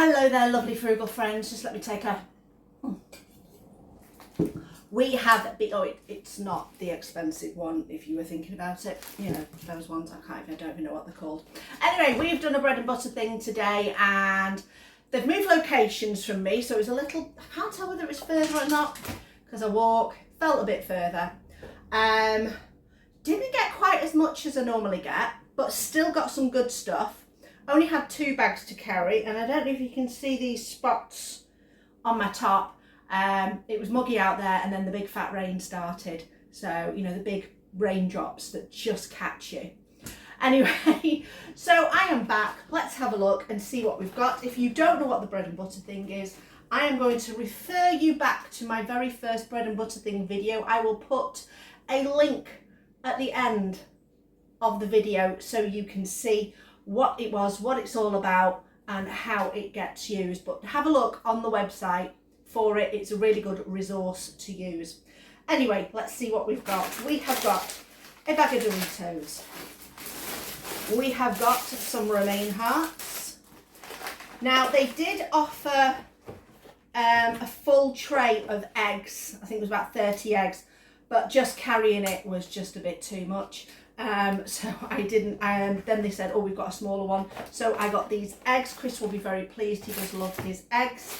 Hello there, lovely frugal friends. Just let me take a... We have... it's not the expensive one, if you were thinking about it. You know, those ones, I don't even know what they're called. Anyway, we've done a bread and butter thing today, and they've moved locations from me, so it's a little... I can't tell whether it's further or not, because I walk. Felt a bit further. Didn't get quite as much as I normally get, but still got some good stuff. Only had 2 bags to carry, and I don't know if you can see these spots on my top. It was muggy out there, and then the big fat rain started. So, you know, the big raindrops that just catch you. Anyway, so I am back. Let's have a look and see what we've got. If you don't know what the bread and butter thing is, I am going to refer you back to my very first bread and butter thing video. I will put a link at the end of the video so you can see what it was, what it's all about, and how it gets used. But have a look on the website for it. It's a really good resource to use. Anyway, let's see what we've got. We have got a bag of Doritos. We have got some romaine hearts. Now, they did offer a full tray of eggs. I think it was about 30 eggs, but just carrying it was just a bit too much. So I didn't, then they said, oh, we've got a smaller one. So I got these eggs. Chris will be very pleased. He does love his eggs.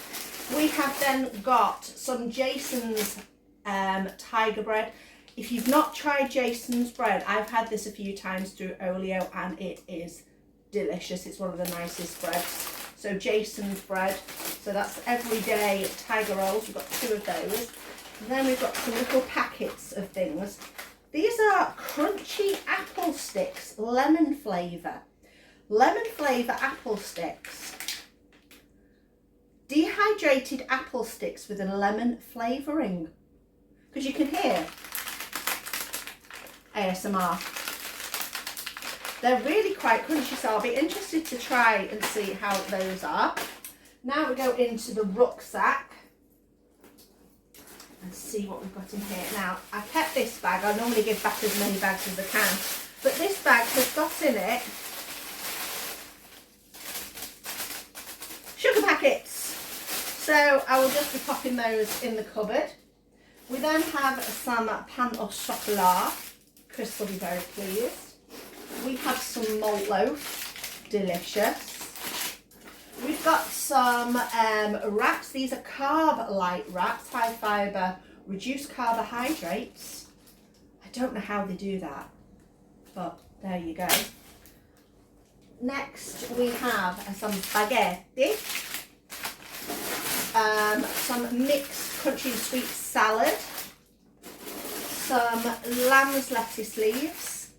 We have then got some Jason's tiger bread. If you've not tried Jason's bread, I've had this a few times through Olio, and it is delicious. It's one of the nicest breads. So Jason's bread. So that's everyday tiger rolls. We've got 2 of those. And then we've got some little packets of things. These are crunchy apple sticks, lemon flavour. Lemon flavour apple sticks. Dehydrated apple sticks with a lemon flavouring. Because you can hear ASMR. They're really quite crunchy, so I'll be interested to try and see how those are. Now we go into the rucksack and see what we've got in here. Now, I kept this bag. I normally give back as many bags as I can, but this bag has got in it sugar packets. So I will just be popping those in the cupboard. We then have some pain au chocolat. Chris will be very pleased. We have some malt loaf, delicious. We've got some wraps. These are carb light wraps, high fibre, reduced carbohydrates. I don't know how they do that, but there you go. Next we have some spaghetti, some mixed crunchy and sweet salad, some lamb's lettuce leaves,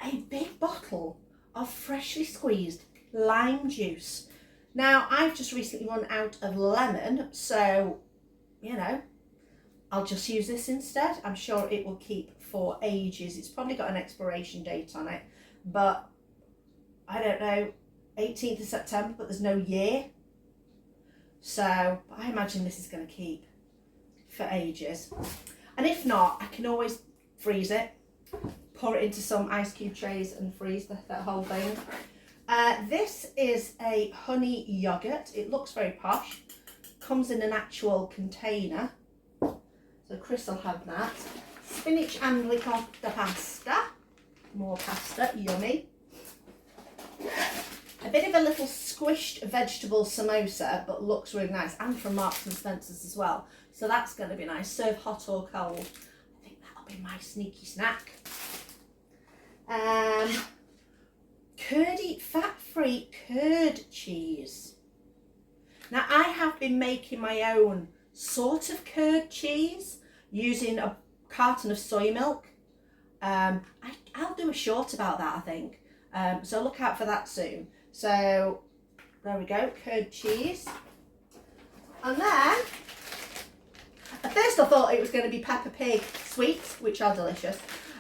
a big bottle of freshly squeezed lime juice. Now, I've just recently run out of lemon, so, you know, I'll just use this instead. I'm sure it will keep for ages. It's probably got an expiration date on it, but I don't know, 18th of September, but there's no year. So I imagine this is going to keep for ages. And if not, I can always freeze it, pour it into some ice cube trays and freeze that whole thing. This is a honey yogurt. It looks very posh. Comes in an actual container. So Chris will have that. Spinach and ricotta pasta. More pasta, yummy. A bit of a little squished vegetable samosa, but looks really nice. And from Marks and Spencer's as well. So that's going to be nice. Serve hot or cold. I think that'll be my sneaky snack. Curdy, fat-free curd cheese. Now, I have been making my own sort of curd cheese using a carton of soy milk. I'll do a short about that, I think. So look out for that soon. So there we go, curd cheese. And then, at first I thought it was going to be Peppa Pig sweets, which are delicious.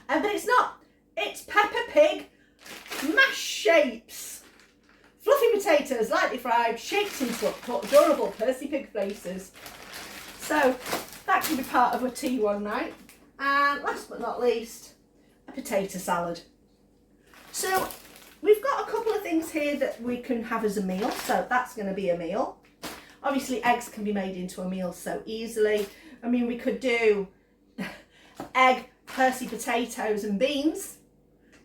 But it's not. It's Peppa Pig mash shapes. Fluffy potatoes, lightly fried, shaped into adorable Percy Pig faces. So that can be part of a tea one night. And last but not least, a potato salad. So We've got a couple of things here that we can have as a meal, so that's going to be a meal. Obviously, eggs can be made into a meal so easily. I mean, we could do egg, Percy potatoes and beans.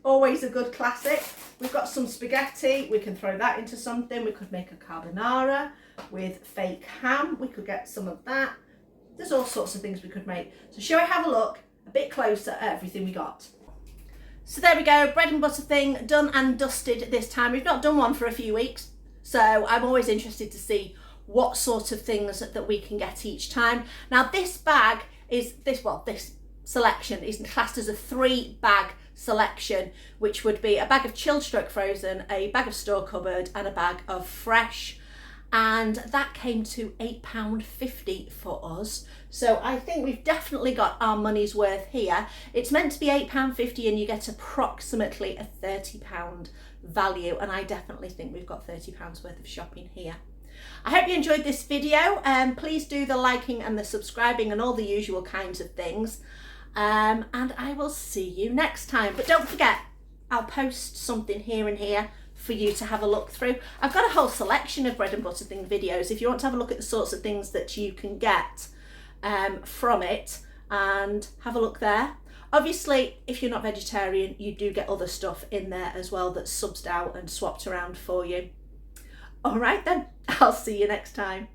Always a good classic. We've got some spaghetti. We can throw that into something. We could make a carbonara with fake ham. We could get some of that. There's all sorts of things we could make. So shall we have a look a bit closer at everything we got? So there we go, bread and butter thing done and dusted this time. We've not done one for a few weeks, so I'm always interested to see what sort of things that we can get each time. Now this bag is, this selection is classed as a 3-bag selection, which would be a bag of chilled stroke frozen, a bag of store cupboard and a bag of fresh. And that came to £8.50 for us. So I think we've definitely got our money's worth here. It's meant to be £8.50 and you get approximately a £30 value. And I definitely think we've got £30 worth of shopping here. I hope you enjoyed this video. Please do the liking and the subscribing and all the usual kinds of things. And I will see you next time. But don't forget, I'll post something here and here for you to have a look through. I've got a whole selection of bread and butter thing videos if you want to have a look at the sorts of things that you can get from it, and have a look there. Obviously, if you're not vegetarian, you do get other stuff in there as well that's subbed out and swapped around for you. All right then, I'll see you next time.